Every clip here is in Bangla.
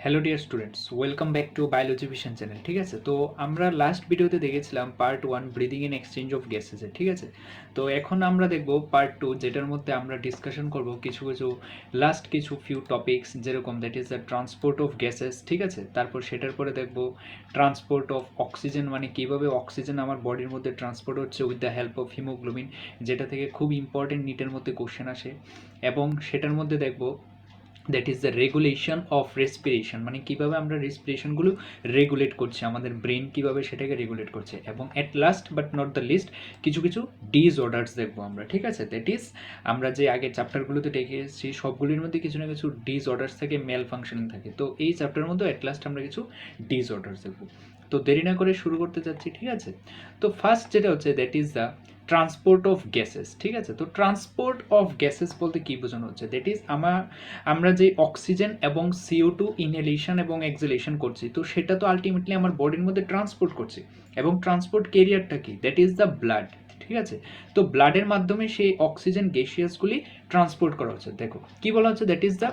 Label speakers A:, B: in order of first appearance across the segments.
A: Hello dear students, welcome back to biology vision channel. ঠিক আছে, তো আমরা লাস্ট ভিডিওতে দেখেছিলাম part 1 breathing in exchange of গ্যাসেসের। ঠিক আছে, তো এখন আমরা দেখব পার্ট 2, যেটার মধ্যে আমরা ডিসকাশন করব কিছু কিছু ফিউ টপিকস, যেরকম that is the transport of gases. ঠিক আছে, তারপর সেটার পরে দেখব ট্রান্সপোর্ট অফ অক্সিজেন, মানে কীভাবে অক্সিজেন আমার বডির মধ্যে ট্রান্সপোর্ট হচ্ছে with the help of haemoglobin, যেটা থেকে খুব ইম্পর্টেন্ট নিটের মধ্যে কোশ্চেন আসে। এবং সেটার মধ্যে দেখব that is the regulation of respiration, মানে কীভাবে আমরা রেসপিরেশনগুলো রেগুলেট করছি, আমাদের ব্রেন কীভাবে সেটাকে রেগুলেট করছে। এবং at last but not the least কিছু ডিসঅর্ডার্স দেখবো আমরা। ঠিক আছে, দ্যাট ইজ আমরা যে আগের চ্যাপ্টারগুলোতে দেখে এসেছি সবগুলির মধ্যে কিছু না কিছু ডিসঅর্ডার্স থাকে, মেল ফাংশনিং থাকে। তো এই চ্যাপ্টারের মধ্যে অ্যাট লাস্ট আমরা কিছু ডিসঅর্ডার্স দেখবো। তো দেরি না করে শুরু করতে যাচ্ছি। ঠিক আছে, তো ফার্স্ট যেটা হচ্ছে that is the transport of gases. ঠিক আছে, তো ট্রান্সপোর্ট অফ গ্যাসেস বলতে কী বোঝানো হচ্ছে, দ্যাট ইজ আমরা যে অক্সিজেন এবং CO2 ইনহেলেশন এবং এক্সহেলেশন করছি, তো সেটা তো আলটিমেটলি আমার বডির মধ্যে ট্রান্সপোর্ট করছে। এবং ট্রান্সপোর্ট ক্যারিয়ারটা কি, দ্যাট ইজ দ্য ব্লাড। ঠিক আছে, তো ব্লাডের মাধ্যমে সেই অক্সিজেন গ্যাসিয়াসগুলি ট্রান্সপোর্ট করা হচ্ছে। দেখো কি বলা হচ্ছে, that is the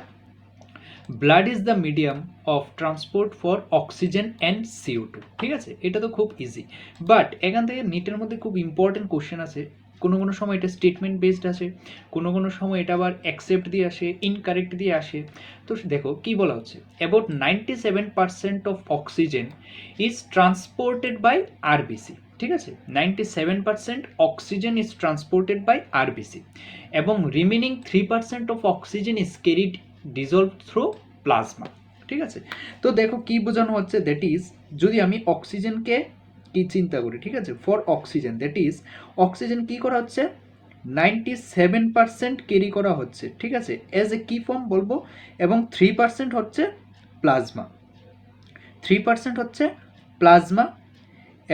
A: blood is the medium of transport for oxygen and CO2। ঠিক আছে, এটা তো খুব ইজি, বাট এখান থেকে নিটের মধ্যে খুব ইম্পর্টেন্ট কোশ্চেন আছে। কোনো সময় এটা স্টেটমেন্ট বেসড আসে, কোনো সময় এটা আবার অ্যাকসেপ্ট দিয়ে আসে, ইনকারেক্ট দিয়ে আসে। তো দেখো কি বলা হচ্ছে, about 97% of oxygen is transported by RBC। ঠিক আছে, 97% oxygen is transported by RBC, এবং remaining 3% of oxygen is carried dissolved through plasma. ঠিক আছে, তো দেখো কি বোঝানো হচ্ছে, দ্যাট ইজ যদি আমি অক্সিজেনকে কি চিন্তা করি, ঠিক আছে, for oxygen that is oxygen কি করা হচ্ছে, 97% ক্যারি করা হচ্ছে। ঠিক আছে, অ্যাজ এ কি ফর্ম বলবো, এবং 3% হচ্ছে প্লাজমা, 3% হচ্ছে প্লাজমা,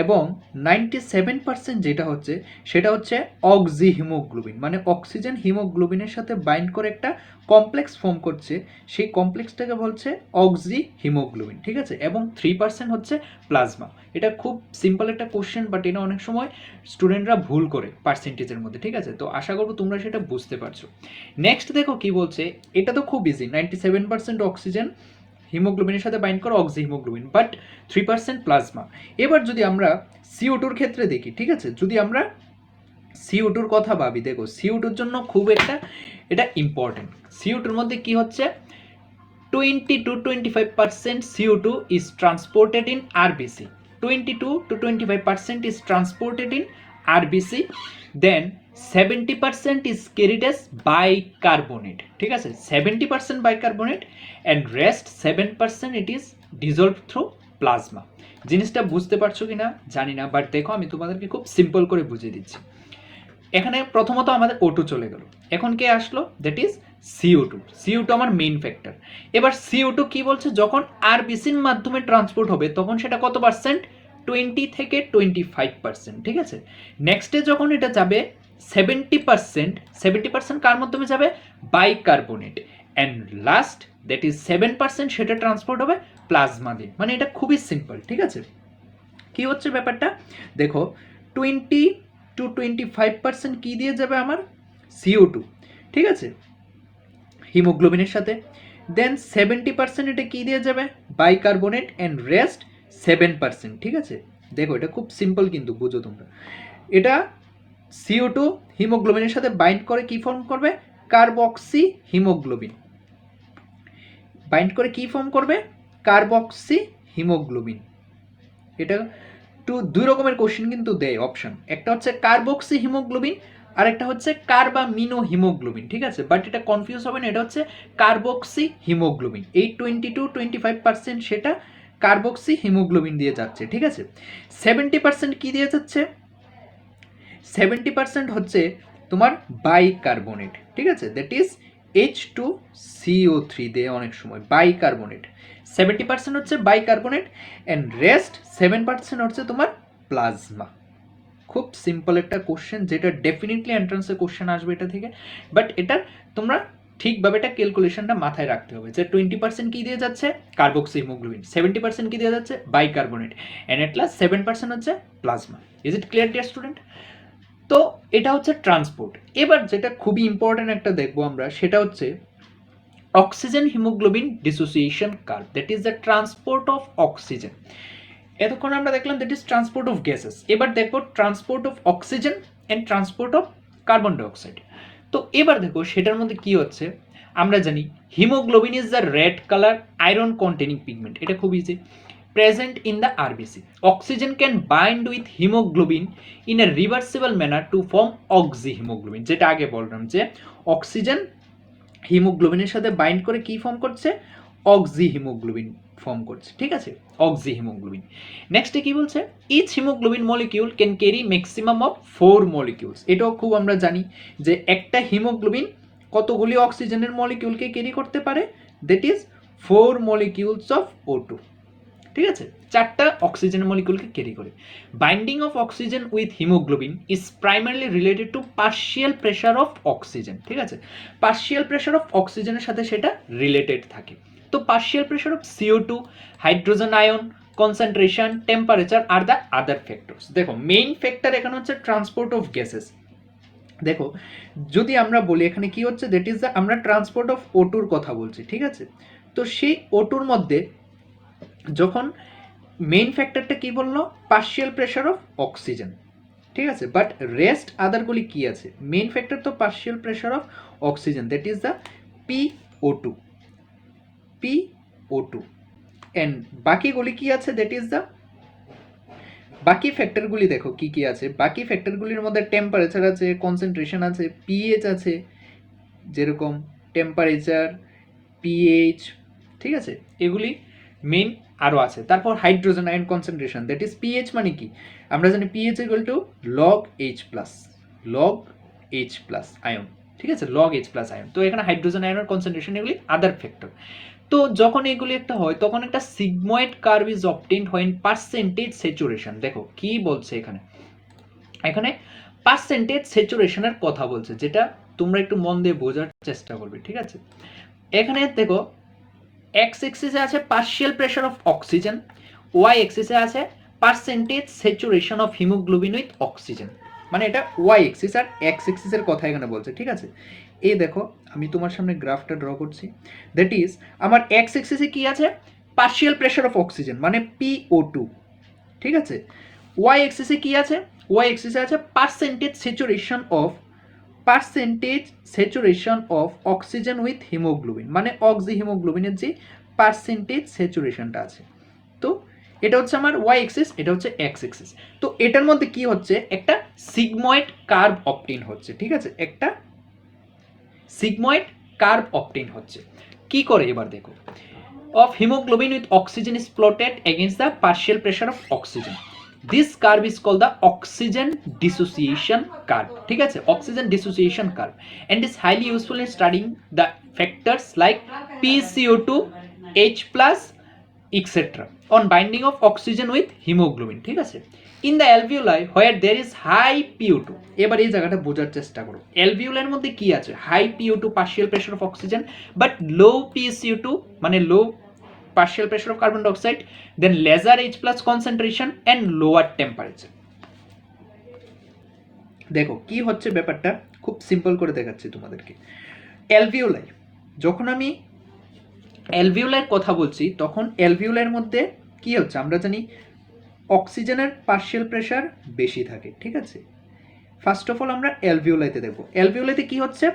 A: এবং 97% যেটা হচ্ছে সেটা হচ্ছে অক্সি হিমোগ্লোবিন, মানে অক্সিজেন হিমোগ্লোবিনের সাথে বাইন্ড করে একটা কমপ্লেক্স ফর্ম করছে, সেই কমপ্লেক্সটাকে বলছে অক্সি হিমোগ্লোবিন। ঠিক আছে, এবং 3% হচ্ছে প্লাজমা। এটা খুব সিম্পল একটা কোশ্চেন, বাট এটা অনেক সময় স্টুডেন্টরা ভুল করে পার্সেন্টেজের মধ্যে। ঠিক আছে, তো আশা করবো তোমরা সেটা বুঝতে পারছো। নেক্সট দেখো কি বলছে, এটা তো খুব ইজি, 97% অক্সিজেন হিমোগ্লোবিনের সাথে বাইন্ড করো অক্সি হিমোগ্লোবিন, বাট 3% প্লাজমা। এবার যদি আমরা CO2-র ক্ষেত্রে দেখি, ঠিক আছে, যদি আমরা CO2-র কথা ভাবি, দেখো CO2-র জন্য খুব এটা ইম্পর্টেন্ট। CO2-র মধ্যে কি হচ্ছে, 20 to 25% CO2 is transported in RBC, 22 to 25% is transported in RBC, then 70% is carried as bicarbonate. ঠিক আছে, 70% bicarbonate and rest 7% it is dissolved through plasma। জিনিসটা বুঝতে পারছো কিনা জানি না, বাট দেখো আমি তোমাদেরকে খুব সিম্পল করে বুঝিয়ে দিচ্ছি। এখানে প্রথমত আমাদের O2 চলে গেল, এখন কে আসলো, দ্যাট ইজ CO2 আমার মেইন ফ্যাক্টর। এবার CO2 কি বলছে, যখন RBCর মাধ্যমে ট্রান্সপোর্ট হবে তখন সেটা কত পার্সেন্ট, 20 থেকে 25%। ঠিক আছে, নেক্সটে যখন এটা যাবে 70% কার মাধ্যমে যাবে, bicarbonate, and last that is 7% সেটা ট্রান্সপোর্ট হবে প্লাজমা দিয়ে। মানে এটা খুবই সিম্পল। ঠিক আছে, কি হচ্ছে ব্যাপারটা, দেখো 20 to 25% কি দিয়ে যাবে আমার, CO2। ঠিক আছে, হিমোগ্লোবিনের সাথে, দেন 70% এটা কি দিয়ে যাবে, বাইকার্বনেট, অ্যান্ড রেস্ট 7%। ঠিক আছে, দেখো এটা খুব সিম্পল কিন্তু বুঝো তোমরা, এটা CO2 হিমোগ্লোবিনের সাথে বাইন্ড করে কি ফর্ম করবে, কার্বক্সি হিমোগ্লোবিন, বাইন্ড করে কি ফর্ম করবে, কার্বক্সি হিমোগ্লোবিন। এটা দুই রকমের কোশ্চেন কিন্তু দেয় অপশন, একটা হচ্ছে কার্বক্সি হিমোগ্লোবিন আর একটা হচ্ছে কার্বামিনো হিমোগ্লোবিন। ঠিক আছে, বাট এটা কনফিউজ হবে না, এটা হচ্ছে কার্বক্সি হিমোগ্লোবিন। এই 20 to 25% সেটা কার্বক্সি হিমোগ্লোবিন দিয়ে যাচ্ছে। ঠিক আছে, 70% কি দিয়ে যাচ্ছে, 70% হচ্ছে তোমার বাইকার্বনেট। ঠিক আছে, দ্যাট ইজ H2CO3 দিয়ে অনেক সময় বাইকার্বনেট, 70% হচ্ছে বাইকার্বনেট, অ্যান্ড রেস্ট 7% হচ্ছে তোমার প্লাজমা। খুব সিম্পল একটা কোশ্চেন, যেটা ডেফিনেটলি এন্ট্রান্সে কোশ্চেন আসবে এটা থেকে, বাট এটা তোমরা ঠিকভাবে এটা ক্যালকুলেশনটা মাথায় রাখতে হবে, যে 20% কি দিয়ে যাচ্ছে, কার্বক্সি হিমোগ্লোবিন, 70% কি দিয়ে যাচ্ছে, বাইকার্বনেট, অ্যান্ড এট লাস্ট 7% হচ্ছে plasma. Is it clear dear student? তো এটা হচ্ছে ট্রান্সপোর্ট। এবার যেটা খুবই ইম্পর্টেন্ট একটা দেখবো আমরা, সেটা হচ্ছে oxygen haemoglobin dissociation curve, that is the transport of oxygen. এতক্ষণ আমরা দেখলাম that is transport of gases, এবার দেখো transport of oxygen and transport of carbon dioxide. তো এবার দেখো সেটার মধ্যে কি হচ্ছে, আমরা জানি haemoglobin is the red colour iron containing pigment, এটা খুব easy, present in the RBC. Oxygen can bind with haemoglobin in a reversible manner to form oxy haemoglobin, যেটা আগে বললাম যে অক্সিজেন হিমোগ্লোবিনের সাথে বাইন্ড করে কি ফর্ম করছে, অক্সি হিমোগ্লোবিন ফর্ম করছে, ঠিক আছে, অক্সি হিমোগ্লোবিন। নেক্সটে কি বলছে, each haemoglobin molecule can carry maximum of 4 molecules. এটাও খুব আমরা জানি যে একটা হিমোগ্লোবিন কতগুলি অক্সিজেনের মলিকিউলকে ক্যারি করতে পারে, that is 4 molecules of O2, ঠিক আছে, 4টা অক্সিজেনের মলিকিউলকে ক্যারি করে। Binding of oxygen with haemoglobin is প্রাইমারলি related to partial pressure of oxygen, ঠিক আছে, পার্শিয়াল প্রেশার অফ অক্সিজেনের সাথে সেটা রিলেটেড থাকে। তো partial pressure of CO2, hydrogen ion, concentration, temperature are the other factors. দেখো মেইন ফ্যাক্টর এখানে হচ্ছে ট্রান্সপোর্ট অফ গ্যাসেস। দেখো যদি আমরা বলি এখানে কি হচ্ছে, দ্যাট ইজ দ্য, আমরা ট্রান্সপোর্ট অফ O2 কথা বলছি, ঠিক আছে। তো সেই O2 মধ্যে যখন মেইন ফ্যাক্টরটা কি বললো, পার্শিয়াল প্রেশার অফ অক্সিজেন, ঠিক আছে, বাট রেস্ট আদারগুলি কি আছে, মেইন ফ্যাক্টর তো partial pressure of oxygen, that is the PO2 and বাকিগুলি কি আছে, দ্যাট ইজ দ্য, বাকি ফ্যাক্টরগুলি দেখো কি কি আছে, বাকি ফ্যাক্টরগুলির মধ্যে টেম্পারেচার আছে, কনসেন্ট্রেশন আছে, পিএইচ আছে, যেরকম টেম্পারেচার, পিএইচ, ঠিক আছে, এগুলি মেইন আরও আছে। তারপর hydrogen ion concentration, that is pH মানে কি, আমরা জানি pH equal to log H plus ion, ঠিক আছে, লগ এইচ প্লাস আয়ন। তো এখানে হাইড্রোজেন আয়নের কনসেন্ট্রেশন, এগুলি আদার ফ্যাক্টর। তো যখন এগুলি একটা হয় তখন একটা sigmoid curve is obtained when percentage saturation. দেখো কি বলছে এখানে, এখানে পার্সেন্টেজ স্যাচুরেশনের কথা বলছে, যেটা তোমরা একটু মন দিয়ে বোঝার চেষ্টা করবে, ঠিক আছে। এখানে দেখো এক্স এক্সিসে আছে partial pressure of oxygen, Y এক্সিসে আছে percentage saturation of haemoglobin with oxygen, মানে এটা ওয়াই এক্সিস আর এক্স এক্সিসের কথা এখানে বলছে, ঠিক আছে। এই দেখো আমি তোমার সামনে গ্রাফটা ড্র করছি, দ্যাট ইজ আমার এক্স এক্সিসে কি আছে, পার্শিয়াল প্রেশার অফ অক্সিজেন মানে PO2, ঠিক আছে। ওয়াই এক্সিসে কি আছে, ওয়াই এক্সিসে আছে percentage saturation of oxygen with haemoglobin, মানে অক্সি হিমোগ্লোবিনের যে পার্সেন্টেজ স্যাচুরেশনটা আছে। তো এটা হচ্ছে আমার ওয়াই এক্সিস, এটা হচ্ছে এক্স এক্সিস। তো এটার মধ্যে কি হচ্ছে, একটা সিগময়েড কার্ভ অবটেইন হচ্ছে, ঠিক আছে, একটা সিগময়েড কার্ভ অবটেইন হচ্ছে। কি করে এবার দেখো, of hemoglobin with oxygen is plotted against the partial pressure of oxygen. This curve is called the oxygen dissociation curve, ঠিক আছে, oxygen dissociation curve, and is highly useful in studying the factors like PCO2, H plus etc. on binding of oxygen with hemoglobin, ঠিক আছে। In the alveoli where there is high PO2, এবার এই জায়গাটা বোঝার চেষ্টা করো, অ্যালভিওলের মধ্যে কি আছে, high PO2 partial pressure of oxygen, but low PCO2 মানে লো partial pressure of carbon dioxide, then lesser H plus concentration and lower temperature. দেখো কি হচ্ছে ব্যাপারটা, খুব সিম্পল করে দেখাচ্ছি তোমাদেরকে। অ্যালভিওলাই, যখন আমি অ্যালভিওলার কথা বলছি তখন অ্যালভিওলার মধ্যে কি হচ্ছে, আমরা জানি অক্সিজেনের পার্শিয়াল প্রেশার বেশি থাকে, ঠিক আছে। ফার্স্ট অফ অল আমরা অ্যালভিওলাইতে দেখব, অ্যালভিওলাইতে কি হচ্ছে,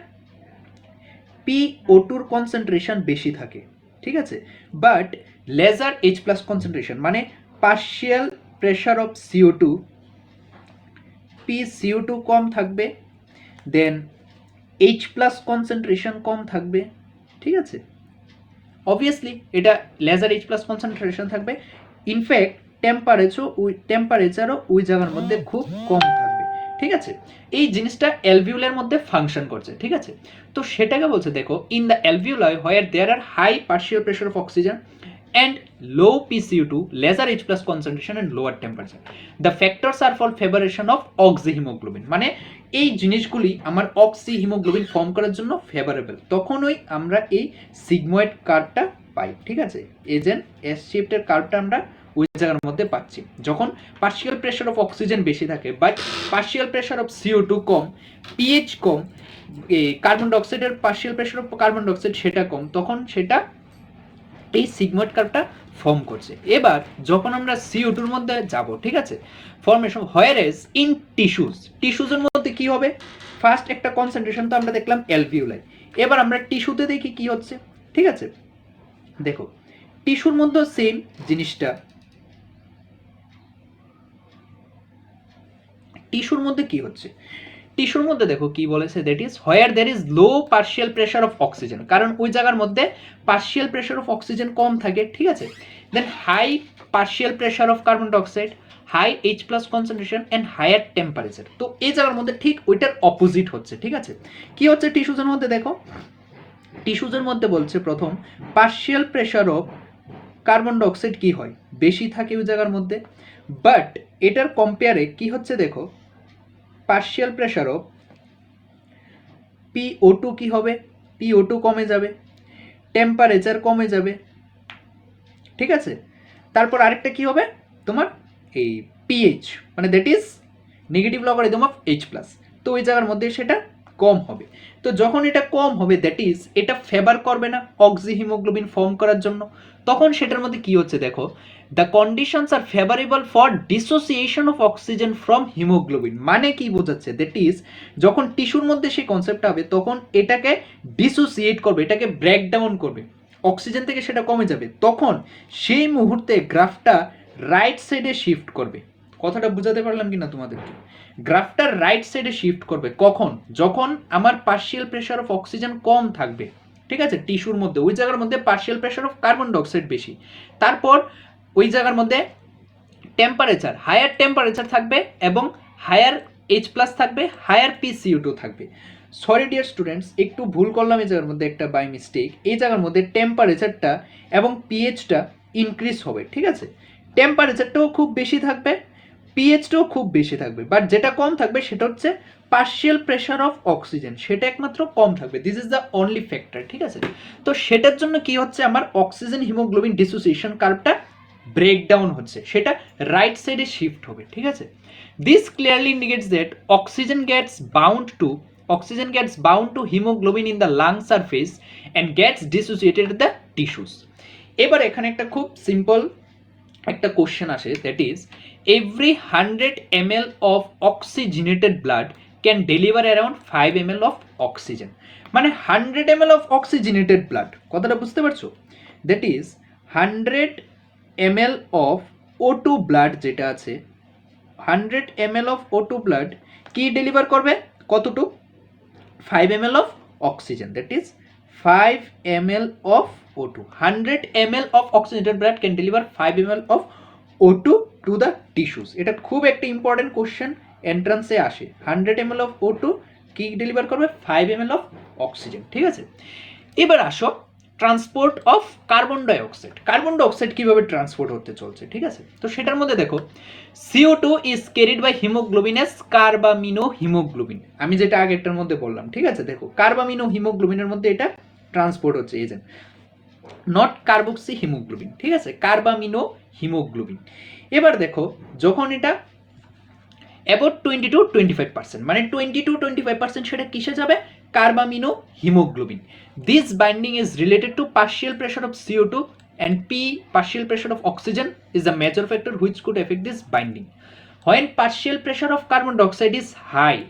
A: PO2 কনসেন্ট্রেশন বেশি থাকে, ঠিক আছে, but lesser H plus concentration মানে partial pressure of CO2, PCO2 কম থাকবে, দেন H প্লাস কনসেন্ট্রেশন কম থাকবে, ঠিক আছে। অবভিয়াসলি এটা লেজার H প্লাস কনসেন্ট্রেশন থাকবে, ইনফ্যাক্ট টেম্পারেচারও ওই জায়গার মধ্যে খুব কম থাকবে, ঠিক আছে। এই জিনিসটা অ্যালভিওলের মধ্যে ফাংশন করছে, ঠিক আছে। তো সেটাকে বলছে দেখো, in the alveoli where there are high partial pressure of oxygen and low PCO2, lesser H plus concentration and lower temperature, the factors are for favoration of oxyhemoglobin, মানে এই জিনিসগুলি আমার অক্সি হিমোগ্লোবিন ফর্ম করার জন্য ফেভারেবল, তখনই আমরা এই সিগময়েড কার্ভটা পাই, ঠিক আছে, এজেন এস শেপের কার্ভটা আমরা ওই জায়গার মধ্যে পাচ্ছি। যখন পার্শিয়াল প্রেশার অফ অক্সিজেন বেশি থাকে but partial pressure of CO2 কম, পিএইচ কম, কার্বন ডাইঅক্সাইডের partial pressure of carbon dioxide সেটা কম, তখন সেটা এই সিগময়েড কার্ভটা ফর্ম করছে। এবার যখন আমরা CO2 এর মধ্যে যাব, ঠিক আছে, ফর্মেশন হোয়ারেজ ইন টিস্যুজের মধ্যে কি হবে, ফার্স্ট একটা কনসেন্ট্রেশন তো আমরা দেখলাম অ্যালভিওলাই, এবার আমরা টিস্যুতে দেখি কি হচ্ছে। ঠিক আছে, দেখো টিস্যুর মধ্যে সেম জিনিসটা, টিস্যুর মধ্যে কি হচ্ছে, টিস্যুর মধ্যে দেখো কি বলেছে, that is where there is low partial pressure of oxygen, কারণ ওই জায়গার মধ্যে পার্শিয়াল প্রেশার অফ অক্সিজেন কম থাকে। ঠিক আছে, then high partial pressure of carbon dioxide, high H+ concentration and higher temperature. তো এই জায়গার মধ্যে ঠিক ওইটার অপোজিট হচ্ছে। ঠিক আছে, কি হচ্ছে টিস্যুজের মধ্যে, দেখো টিস্যুজের মধ্যে বলছে প্রথম partial pressure of carbon dioxide কি হয়, বেশি থাকে ওই জায়গার মধ্যে, বাট এটার কম্পেয়ারে কি হচ্ছে দেখো, পার্শিয়াল প্রেশার অফ PO2 কি হবে, PO2 কমে যাবে, টেম্পারেচার কমে যাবে। ঠিক আছে, তারপর আরেকটা কি হবে তোমার, এই পিএইচ, মানে that is negative logarithm of H+, তো ওই জায়গার মধ্যে সেটা কম হবে। তো যখন এটা কম হবে দ্যাট ইজ এটা ফেভার করবে না অক্সি হিমোগ্লোবিন ফর্ম করার জন্য, তখন সেটার মধ্যে কি হচ্ছে দেখো, the conditions are favourable for dissociation of oxygen from haemoglobin. মানে কি বোঝাচ্ছে, দ্যাট ইজ যখন টিস্যুর মধ্যে সেই কনসেপ্টটা হবে তখন এটাকে ডিসোসিয়েট করবে, এটাকে ব্রেকডাউন করবে, অক্সিজেন থেকে সেটা কমে যাবে, তখন সেই মুহূর্তে গ্রাফটা রাইট সাইডে শিফট করবে। কথাটা বুঝাতে পারলাম কিনা তোমাদেরকে, গ্রাফটা রাইট সাইডে শিফট করবে কখন, যখন আমার পার্শিয়াল প্রেশার অফ অক্সিজেন কম থাকবে। ঠিক আছে, টিস্যুর মধ্যে ওই জায়গার মধ্যে partial pressure of carbon dioxide বেশি, তারপর ওই জায়গার মধ্যে টেম্পারেচার হায়ার টেম্পারেচার থাকবে এবং হায়ার H+ থাকবে, হায়ার PCO2 থাকবে। সরি ডিয়ার স্টুডেন্টস, একটু ভুল করলাম এই জায়গার মধ্যে একটা বাই মিস্টেক, এই জায়গার মধ্যে টেম্পারেচারটা এবং পিএইচটা ইনক্রিজ হবে। ঠিক আছে, টেম্পারেচারটাও খুব বেশি থাকবে, পিএইচটাও খুব বেশি থাকবে, বাট যেটা কম থাকবে সেটা হচ্ছে পার্শিয়াল প্রেশার অফ অক্সিজেন, সেটা একমাত্র কম থাকবে। This is the only factor. ঠিক আছে, তো সেটার জন্য কি হচ্ছে, আমার অক্সিজেন হিমোগ্লোবিন ডিসোসিয়েশন কার্ভটা ব্রেকডাউন হচ্ছে, সেটা রাইট সাইডে শিফট হবে। ঠিক আছে, this clearly indicates that oxygen gets bound to hemoglobin in the lung surface and gets dissociated in the tissues. এবার এখানে একটা খুব সিম্পল একটা কোশ্চেন আসে, that is every 100 ml of oxygenated blood can deliver around 5 ml of oxygen. মানে 100 ml অফ অক্সিজেনেটেড ব্লাড, কথাটা বুঝতে পারছো, that is 100 ml of O2 blood যেটা আছে, 100 ml অফ O2 ব্লাড কি ডেলিভার করবে, কতটুক, 5 ml of oxygen, that is 5 ml of O2. 100 ml of oxygenated blood can deliver 5 ml of O2 to the tissues. এটা খুব একটা ইম্পর্টেন্ট কোশ্চেন, এন্ট্রান্সে আসে। 100 ml of O2 কি ডেলিভার করবে, 5 ml of oxygen। ঠিক আছে, এবার আসো transport of carbon dioxide. Carbon dioxide কিভাবে ট্রান্সপোর্ট হতে চলছে। ঠিক আছে, তো সেটার মধ্যে দেখো CO2 is carried by haemoglobin as carbamino haemoglobin, আমি যেটা আগেরটার মধ্যে বললাম। ঠিক আছে, দেখো কার্বামিনো হিমোগ্লোবিনের মধ্যে এটা ট্রান্সপোর্ট হচ্ছে, এই যে নট কার্বক্সি হিমোগ্লোবিন। ঠিক আছে, কার্বামিনো হিমোগ্লোবিন। এবার দেখো যখন এটা অ্যাবাউট 20 to 25%, মানে 20 to 25% সেটা কিসে যাবে, carbamino haemoglobin. This binding is related to partial pressure of CO2 and partial pressure of oxygen is a major factor which could affect this binding. When partial pressure of carbon dioxide is high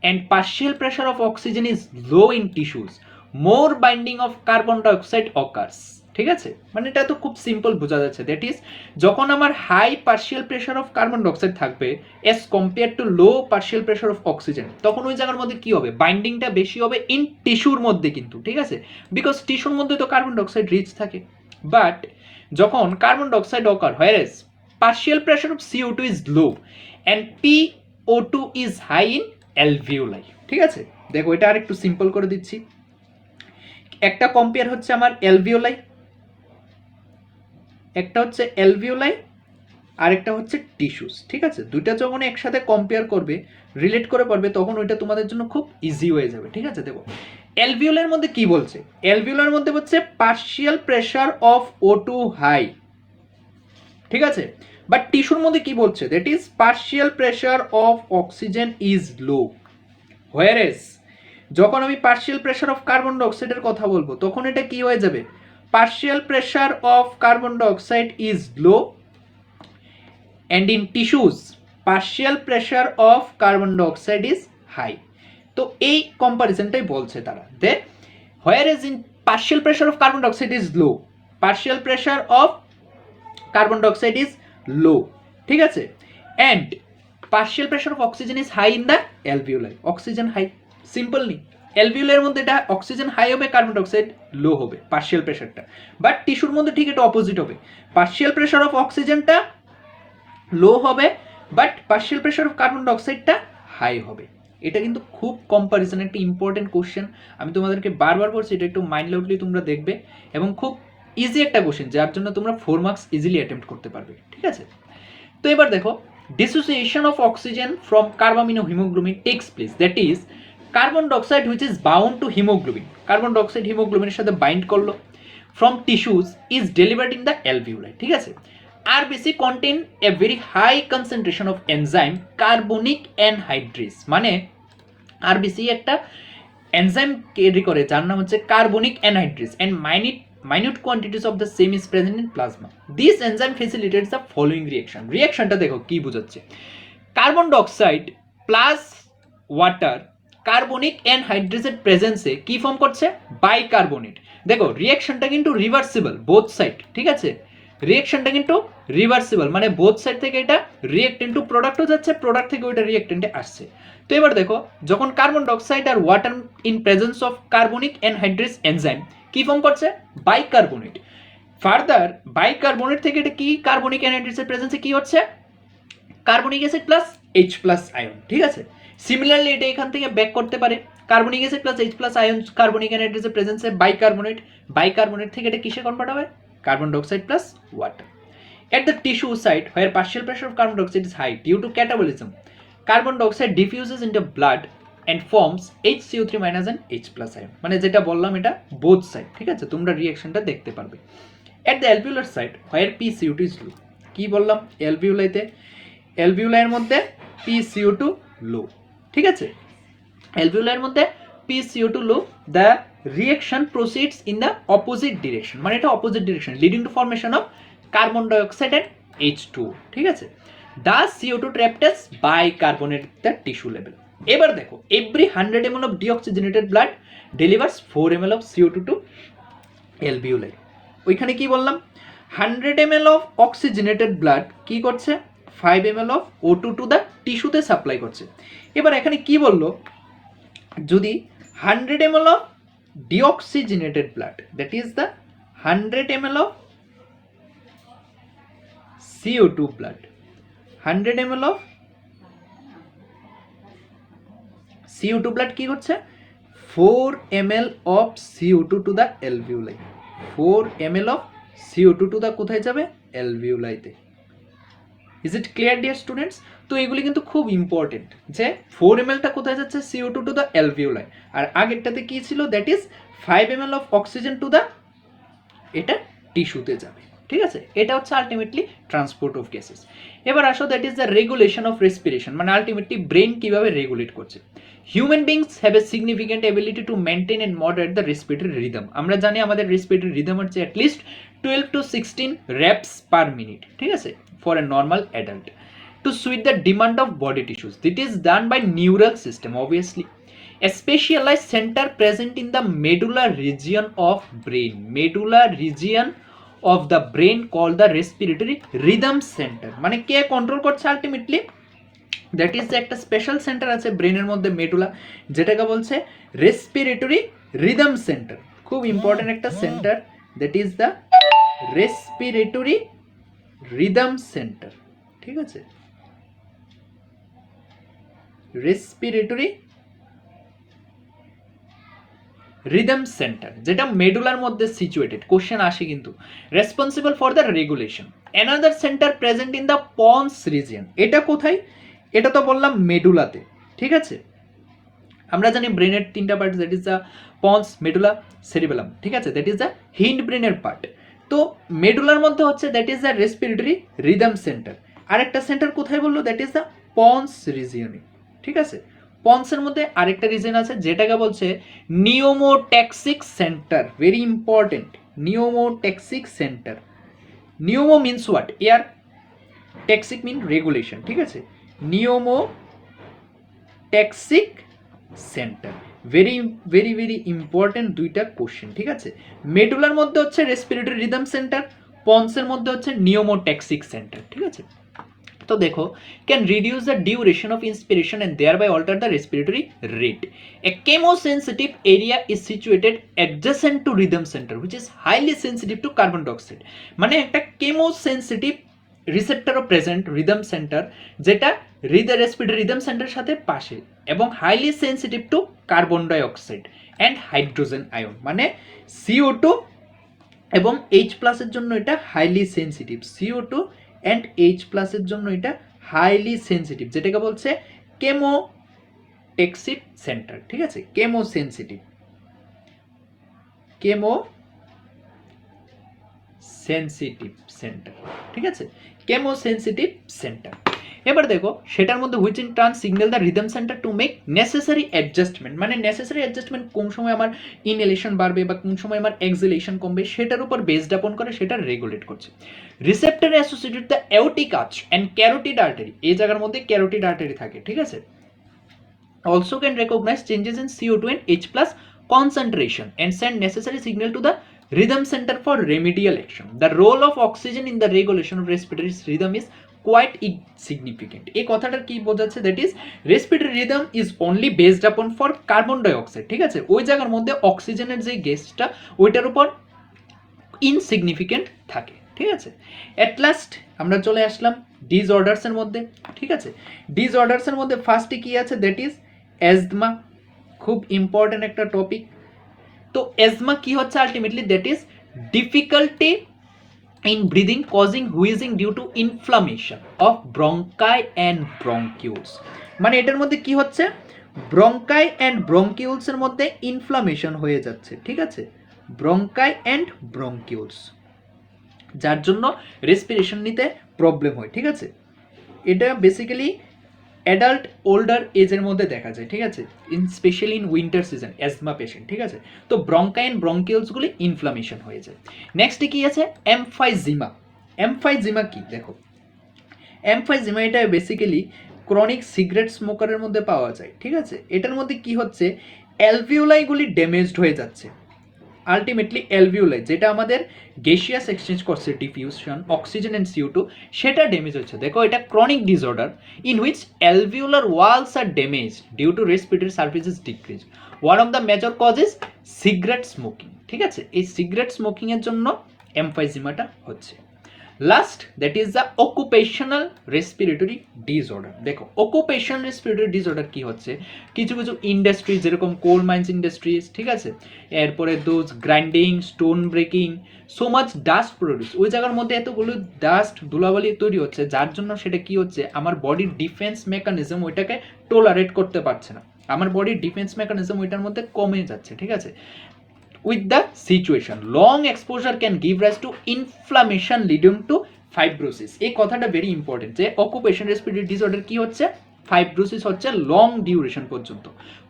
A: and partial pressure of oxygen is low in tissues, more binding of carbon dioxide occurs. ঠিক আছে, মানে এটা তো খুব সিম্পল বোঝা যাচ্ছে, দ্যাট ইজ যখন আমার high partial pressure of carbon dioxide থাকবে as compare to low partial pressure of oxygen, তখন ওই জায়গার মধ্যে কি হবে, বাইন্ডিংটা বেশি হবে ইন টিস্যুর মধ্যে কিন্তু। ঠিক আছে, বিকজ টিস্যুর মধ্যে তো কার্বন ডাইঅক্সাইড রিচ থাকে, বাট যখন carbon dioxide occur whereas partial pressure of CO2 is low and PO2 is high in alveoli. ঠিক আছে, দেখো এটা আর একটু সিম্পল করে দিচ্ছি, একটা কম্পেয়ার হচ্ছে আমার অ্যালভিওলাই, একটা হচ্ছে অ্যালভিওলাই আর একটা হচ্ছে টিস্যুস। ঠিক আছে, দুইটা যখন একসাথে কম্পেয়ার করবে, রিলেট করে পারবে, তখন ওইটা তোমাদের জন্য খুব ইজি হয়ে যাবে। ঠিক আছে, দেখো অ্যালভিওলার মধ্যে কি বলছে, অ্যালভিওলার মধ্যে হচ্ছে partial pressure of O2 high. ঠিক আছে। বাট টিস্যুর মধ্যে কি বলছে, that is partial pressure of oxygen is low, whereas যখন আমি পার্শিয়াল প্রেশার অফ কার্বন ডাইঅক্সাইডের কথা বলবো তখন এটা কি হয়ে যাবে, partial pressure of carbon dioxide is low and in tissues partial pressure of carbon dioxide is high. তো এই কম্পারিজনটাই বলছে তারা যে whereas in partial pressure of carbon dioxide is low, partial pressure of carbon dioxide is low, ঠিক আছে, and partial pressure of oxygen is high in the alveoli, oxygen high, simple নি, অ্যালভিওলের মধ্যে এটা অক্সিজেন হাই হবে, কার্বন ডাইঅক্সাইড লো হবে পার্শিয়াল প্রেশারটা, বাট টিস্যুর মধ্যে ঠিক এটা অপোজিট হবে, পার্শিয়াল প্রেশার অফ অক্সিজেনটা লো হবে but partial pressure of carbon ডাইঅক্সাইডটা হাই হবে। এটা কিন্তু খুব কম্পারিজন একটা ইম্পর্টেন্ট কোশ্চেন, আমি তোমাদেরকে বারবার বলছি এটা একটু মাইন্ড লাউডলি তোমরা দেখবে, এবং খুব ইজি একটা কোশ্চেন যার জন্য তোমরা 4 মার্কস ইজিলি অ্যাটেম্প্ট করতে পারবে, ঠিক আছে। তো এবার দেখো, dissociation of oxygen from carbamino haemoglobin takes place, that is carbon dioxide which is bound to haemoglobin, carbon dioxide হিমোগ্লোবিনের সাথে বাইন্ড করলো, from tissues is delivered in the alveoli, ঠিক আছে। RBC contain a very high concentration of enzyme carbonic anhydrase, মানে RBC একটা এনজাইম ক্যারি করে যার নাম হচ্ছে carbonic anhydrase, and minute quantities of the same is present in plasma. This enzyme facilitates the following reaction. রিঅ্যাকশনটা দেখো কি বোঝাচ্ছে, carbon dioxide plus water carbonic অ্যানহাইড্রেসের প্রেজেন্সে কি ফর্ম করছে, বাইকার্বনেট। দেখো রিঅ্যাকশনটা কিন্তু রিভার্সিবল বোথ সাইড, ঠিক আছে, রিঅ্যাকশনটা কিন্তু রিভার্সিবল, মানে বোথ সাইড থেকে এটা রিঅ্যাক্টেন্ট টু প্রোডাক্টও যাচ্ছে, প্রোডাক্ট থেকে ওইটা রিঅ্যাক্টেন্টে আসছে। তো এবার দেখো, যখন কার্বন ডাইঅক্সাইড আর water in presence of carbonic anhydrase enzyme কি ফর্ম করছে, বাইকার্বনেট। ফার্দার বাইকার্বনেট থেকে এটা কি কার্বনিক অ্যানহাইড্রেসের প্রেজেন্সে কি হচ্ছে, carbonic acid plus H plus ion, ঠিক আছে। সিমিলারলি এটা এখান থেকে ব্যাক করতে পারে, carbonic acid plus H plus ion carbonic অ্যানহাইড্রেসের প্রেজেন্সে বাইকার্বনেট, বাইকার্বনেট থেকে এটা কিসে কনভার্ট হবে, carbon dioxide plus water. At the tissue site where partial pressure of carbon dioxide is high due to catabolism, carbon dioxide diffuses into blood and forms HCO3 minus and H plus ion, মানে যেটা বললাম এটা বোথ সাইড, ঠিক আছে, তোমরা রিঅ্যাকশনটা দেখতে পারবে। At the alveolar site where PCO2 is low, কি বললাম, অ্যালভিওলাইতে, অ্যালভিওলাইয়ের মধ্যে PCO2 লো, ঠিক আছে, অ্যালভিওলাইয়ের মধ্যে PCO2 low, the reaction proceeds in the opposite direction, মানে এটা opposite direction, leading to formation of carbon dioxide and H2, ঠিক আছে। Thus CO2 trapped as bicarbonate at the tissue level. এবার দেখো, every 100 ml of deoxygenated blood delivers 4 ml of CO2 to alveoli. ওইখানে কি বললাম, 100 ml of oxygenated blood কি করছে, 5 ml of O2 to the টিস্যুতে সাপ্লাই করছে। এবার এখানে কি বললো, যদি 100 ml of deoxygenated blood, that is the 100 ml of CO2 blood, 100 ml of CO2 blood কি করছে, 4 ml of CO2 to the alveoli, 4 ml of CO2 to the কোথায় যাবে, alveoli-তে। Is it clear dear students? তো এগুলি কিন্তু খুব ইম্পর্টেন্ট, যে 4 ml টা কোথায় যাচ্ছে, CO2 টু দ্য অ্যালভিওলাই, আর আগেরটাতে কি ছিল, that is 5 ml of oxygen to the, এটা টিস্যুতে যাবে, ঠিক আছে। এটা হচ্ছে আলটিমেটলি ট্রান্সপোর্ট অফ গ্যাসেস। এবার আসো, that is the regulation of respiration, মানে আলটিমেটলি ব্রেন কিভাবে রেগুলেট করছে। Human beings have a significant ability to maintain and moderate the respiratory rhythm. আমরা জানি আমাদের রেসপিরেটরি রিদম হচ্ছে at least 12 to 16 reps per minute, ঠিক আছে, for a normal adult, to suit the demand of body tissues. It is done by neural system, obviously. A specialized center present in the medulla region of brain, medulla region of the brain called the respiratory rhythm center, মানে কে কন্ট্রোল করছে আলটিমেটলি, দ্যাট ইজ একটা স্পেশাল সেন্টার আছে ব্রেনের মধ্যে মেডুলা, যেটাকে বলছে রেসপিরেটরি রিদম সেন্টার, খুব ইম্পর্টেন্ট একটা centre, that is the respiratory rhythm centre, ঠিক আছে, রেসপিরেটরি রিদম সেন্টার, যেটা মেডুলার মধ্যে সিচুয়েটেড, কোশ্চেন আসে কিন্তু, responsible for the regulation. Another centre present in the ponds region, এটা কোথায়, এটা তো বললাম মেডুলাতে, ঠিক আছে। আমরা জানি ব্রেনের 3টা part, that is the ponds, medulla, cerebellum, ঠিক আছে, দ্যাট ইজ দ্য হিন্ড ব্রেনের পার্ট। তো তো মেডুলার মধ্যে হচ্ছে that is the respiratory rhythm centre. আরেকটা সেন্টার কোথায় বললো, দ্যাট ইজ দ্য পন্স রিজিয়নে, ঠিক আছে। পন্সের মধ্যে আরেকটা রিজন আছে যেটাকে বলছে pneumotaxic centre, very important, pneumotaxic centre. Pneumo means what, air, taxic mean regulation, ঠিক আছে। Pneumotaxic centre, very very very important দুইটা কোশ্চেন, ঠিক আছে। মেডুলার মধ্যে হচ্ছে রেসপিরেটরি রিদম সেন্টার, পন্সের মধ্যে হচ্ছে নিওমোট্যাক্সিক সেন্টার, ঠিক আছে। তো দেখো, can reduce the duration of inspiration and thereby alter the respiratory rate. A chemosensitive area is situated adjacent to rhythm centre which is highly sensitive to carbon dioxide. মানে একটা কেমোসেন্সিটিভ রিসেপ্টরও প্রেজেন্ট রিদম সেন্টার, যেটা রেসপিরেটরি রিদম সেন্টারের সাথে পাশে, এবং highly sensitive to carbon dioxide and hydrogen ion. মানে CO2 এবং H+-এর জন্য এটা হাইলি সেন্সিটিভ, CO2 অ্যান্ড H+-এর জন্য এটা হাইলি সেন্সিটিভ, যেটাকে বলছে কেমোটেক্সিভ সেন্টার, ঠিক আছে। কেমোসেন্সিটিভ সেন্টার, ঠিক আছে, কেমোসেন্সিটিভ সেন্টার। এবার দেখো সেটার মধ্যে which in turn signal the rhythm centre to make necessary adjustment. মানে নেসেসারি অ্যাডজাস্টমেন্ট কোন সময় আমার ইনহেলেশন বাড়বে বা কোন সময় আমার এক্সহেলেশন কমবে সেটার উপর বেসড আপন করে সেটা রেগুলেট করছে। Receptor associated the aortic arch and carotid artery, এই জায়গার মধ্যে ক্যারোটিড আর্টারি থাকে, ঠিক আছে। Also can recognise changes in CO2 and H+ concentration and send necessary signal to the rhythm center for remedial action. The role of oxygen in the regulation of respiratory rhythm is quite insignificant. এই কথাটা কি বোঝাচ্ছে, that is respiratory rhythm is only based আপন ফর কার্বন ডাইঅক্সাইড, ঠিক আছে। ওই জায়গার মধ্যে অক্সিজেনের যে গ্যাসটা ওইটার উপর ইনসিগনিফিকেন্ট থাকে, ঠিক আছে। অ্যাট লাস্ট আমরা চলে আসলাম ডিসঅর্ডারসের মধ্যে, ঠিক আছে। ডিসঅর্ডারসের মধ্যে ফার্স্টে কি আছে, দ্যাট ইজ অ্যাজমা, খুব ইম্পর্টেন্ট একটা টপিক। তো অ্যাজমা কি হচ্ছে ultimately, that is difficulty in breathing causing wheezing due to inflammation of bronchi and bronchioles. মানে এটার মধ্যে কি হচ্ছে, ব্রঙ্কাই অ্যান্ড ব্রঙ্কিউলসের মধ্যে ইনফ্লামেশন হয়ে যাচ্ছে, ঠিক আছে, ব্রঙ্কাই অ্যান্ড ব্রঙ্কিউলস, যার জন্য রেসপিরেশন নিতে প্রবলেম হয়, ঠিক আছে। এটা বেসিক্যালি অ্যাডাল্ট ওল্ডার এজের মধ্যে দেখা যায়, ঠিক আছে, specially in winter season asthma patient, ঠিক আছে। তো ব্রঙ্কাই অ্যান্ড ব্রঙ্কিউলসগুলি ইনফ্লামেশন হয়ে যায়। নেক্সটে কি আছে, এমফাইজিমা। এমফাইজিমা কি দেখো, এমফাইজিমা এটা বেসিক্যালি ক্রনিক সিগারেট স্মোকারের মধ্যে পাওয়া যায়, ঠিক আছে। এটার মধ্যে কি হচ্ছে, অ্যালভিওলাইগুলি ড্যামেজড হয়ে যাচ্ছে। আলটিমেটলি অ্যালভিওলাই যেটা আমাদের গ্যাসিয়াস এক্সচেঞ্জ করছে ডিফিউশন অক্সিজেন এন্ড CO2, সেটা ড্যামেজ হচ্ছে। দেখো এটা chronic disorder in which alveolar walls are damage due to respiratory services decrease. One of the major cause is cigarette smoking, ঠিক আছে। এই সিগারেট স্মোকিংয়ের জন্য এমফাইজিমাটা হচ্ছে। Last that is the occupational respiratory disorder. দেখো অকুপেশনাল রেসপিরেটরি ডিসঅর্ডার কি হচ্ছে, কিছু কিছু ইন্ডাস্ট্রি যেরকম কোল মাইন্স ইন্ডাস্ট্রিজ, ঠিক আছে, এরপরে those grinding, stone breaking, so much dust produce, ওই জায়গার মধ্যে এতগুলো ডাস্ট ধুলাবালি তৈরি হচ্ছে, যার জন্য সেটা কি হচ্ছে, আমার বডির ডিফেন্স মেকানিজম ওইটাকে টলারেট করতে পারছে না, আমার বডির ডিফেন্স মেকানিজম ওইটার মধ্যে কমে যাচ্ছে, ঠিক আছে। With the situation, long exposure can give rise to inflammation leading to fibrosis. এই কথাটা ভেরি ইম্পর্টেন্ট যে অকুপেশন রেসপিরেটরি ডিসঅর্ডার কি হচ্ছে, ফাইব্রোসিস হচ্ছে লং ডিউরেশন পর্যন্ত,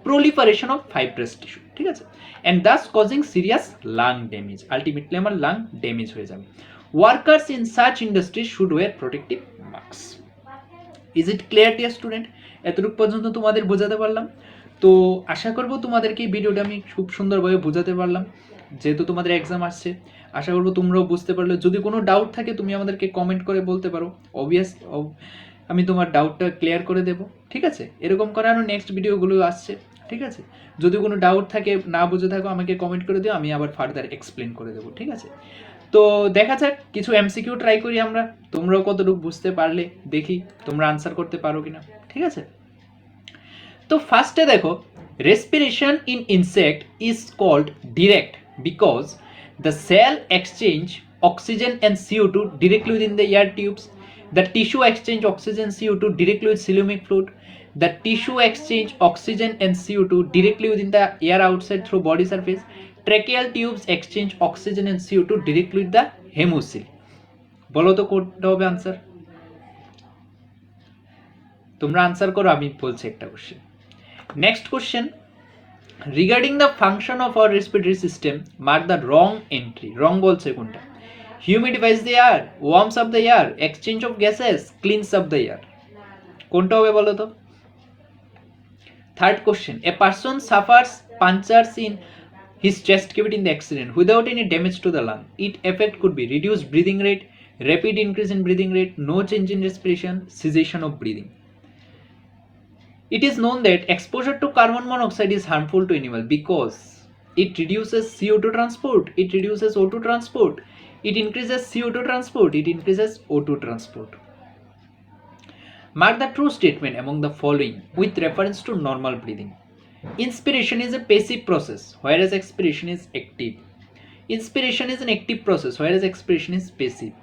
A: প্রলিফারেশন অফ ফাইব্রাস টিস্যু, ঠিক আছে, and thus causing serious lung damage. Ultimately আমার লাং ড্যামেজ হয়ে যাবে। Workers in such industry should wear protective mask. Is it clear dear student? এতটুকু পর্যন্ত তোমাদের বোঝাতে পারলাম। তো আশা করব তোমাদেরকে এই ভিডিওটা আমি খুব সুন্দরভাবে বোঝাতে পারলাম, যেহেতু তোমাদের এক্সাম আসছে। আশা করব তোমরাও বুঝতে পারলে। যদি কোনো ডাউট থাকে তুমি আমাদেরকে কমেন্ট করে বলতে পারো, আমি তোমার ডাউটটা ক্লিয়ার করে দেব, ঠিক আছে। এরকম করে আরও নেক্সট ভিডিওগুলো আসছে, ঠিক আছে। যদি কোনো ডাউট থাকে, না বুঝে থাকো, আমাকে কমেন্ট করে দিও, আমি আবার ফার্দার এক্সপ্লেন করে দেবো, ঠিক আছে। তো দেখা যাক, কিছু MCQ ট্রাই করি আমরা, তোমরাও কতটুকু বুঝতে পারলে দেখি তোমরা আনসার করতে পারো কিনা, ঠিক আছে। তো ফার্স্টে দেখো, respiration in insect is called direct because the cell exchange oxygen and CO2 directly within the air tubes. The tissue exchange oxygen CO2 directly with coelomic fluid. The tissue exchange oxygen and CO2 directly within the air outside through body surface. Tracheal tubes exchange oxygen and CO2 directly with the haemocoel. বলো তো কোনটা হবে আনসার? তোমরা আনসার করো, আমি বলছি একটা question. Next question, regarding the function of our respiratory system mark the wrong entry. Wrong বলছে কোনটা? Humidifies the air, warms up the air, exchange of gases, cleans up the air. কোনটা হবে বলো তো? Third question, a person suffers punctures in his chest cavity in the accident without any damage to the lung. Its effect could be reduced breathing rate, rapid increase in breathing rate, no change in respiration, cessation of breathing. It is known that exposure to carbon monoxide is harmful to animal because it reduces CO2 transport, it reduces O2 transport, it increases CO2 transport, it increases O2 transport. Mark the true statement among the following with reference to normal breathing. Inspiration is a passive process, whereas expiration is active. Inspiration is an active process, whereas expiration is passive.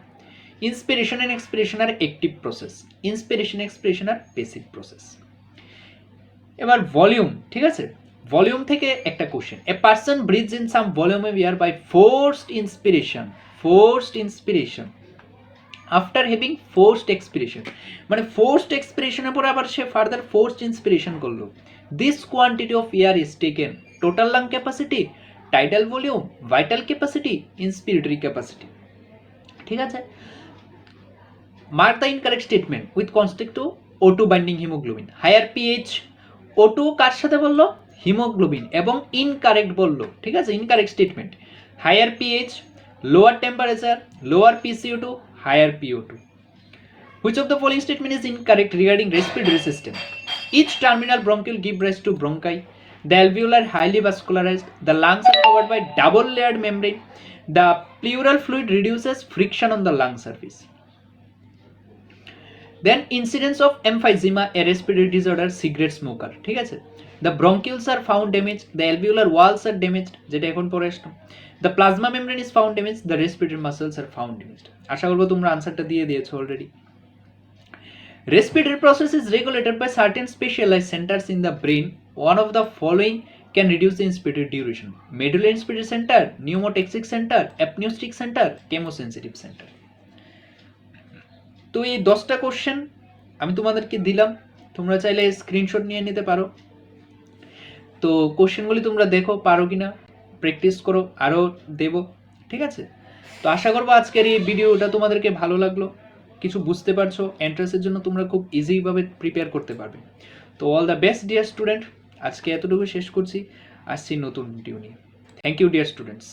A: Inspiration and expiration are active process. Inspiration and expiration are passive process. এবার ভলিউম, ঠিক আছে? ভলিউম থেকে একটা question, a person breathes in some volume of air by forced inspiration after having forced expiration. মানে ফোর্সড এক্সপিরেশনের পরে আবার সে ফার্দার ফোর্সড ইন্সপিরেশন করলো। This quantity of air is taken total lung capacity, tidal volume, vital capacity, inspiratory capacity. ঠিক আছে? Mark the incorrect statement with context to O2 binding haemoglobin. Higher pH O2 কার সাথে বললো? হিমোগ্লোবিন। এবং ইনকারেক্ট বললো, ঠিক আছে? Incorrect statement, higher pH, lower temperature, lower PCO2, higher PO2. Which of the following statement is incorrect regarding respiratory system? Each terminal bronchiole give rise to bronchi. The alveoli are highly vascularized. The lungs are covered by double layered membrane. The pleural fluid reduces friction on the lung surface. Then incidence of emphysema, a respiratory disorder, cigarette smoker. ঠিক আছে? The bronchioles are found damaged. The alveolar walls are damaged. যেটা এখন পরে আসলাম। The plasma membrane is found damaged. The respiratory muscles are found damaged. আশা করব তোমরা আনসারটা দিয়ে দিয়েছো already. Respiratory process is regulated by certain specialized centers in the brain. One of the following can reduce the inspiratory duration: medullary inspiratory center, pneumotaxic center, apneustic center, chemosensitive center. তো এই 10টা কোশ্চেন আমি তোমাদেরকে দিলাম, তোমরা চাইলে স্ক্রিনশট নিয়ে নিতে পারো। তো কোশ্চেনগুলি তোমরা দেখো পারো কিনা, প্র্যাকটিস করো, আরও দেব, ঠিক আছে? তো আশা করবো আজকের এই ভিডিওটা তোমাদেরকে ভালো লাগলো, কিছু বুঝতে পারছো, এন্ট্রান্সের জন্য তোমরা খুব ইজিভাবে প্রিপেয়ার করতে পারবে। তো all the best dear student, আজকে এতটুকু শেষ করছি, আসছি নতুন ভিডিও নিয়ে। Thank you dear students.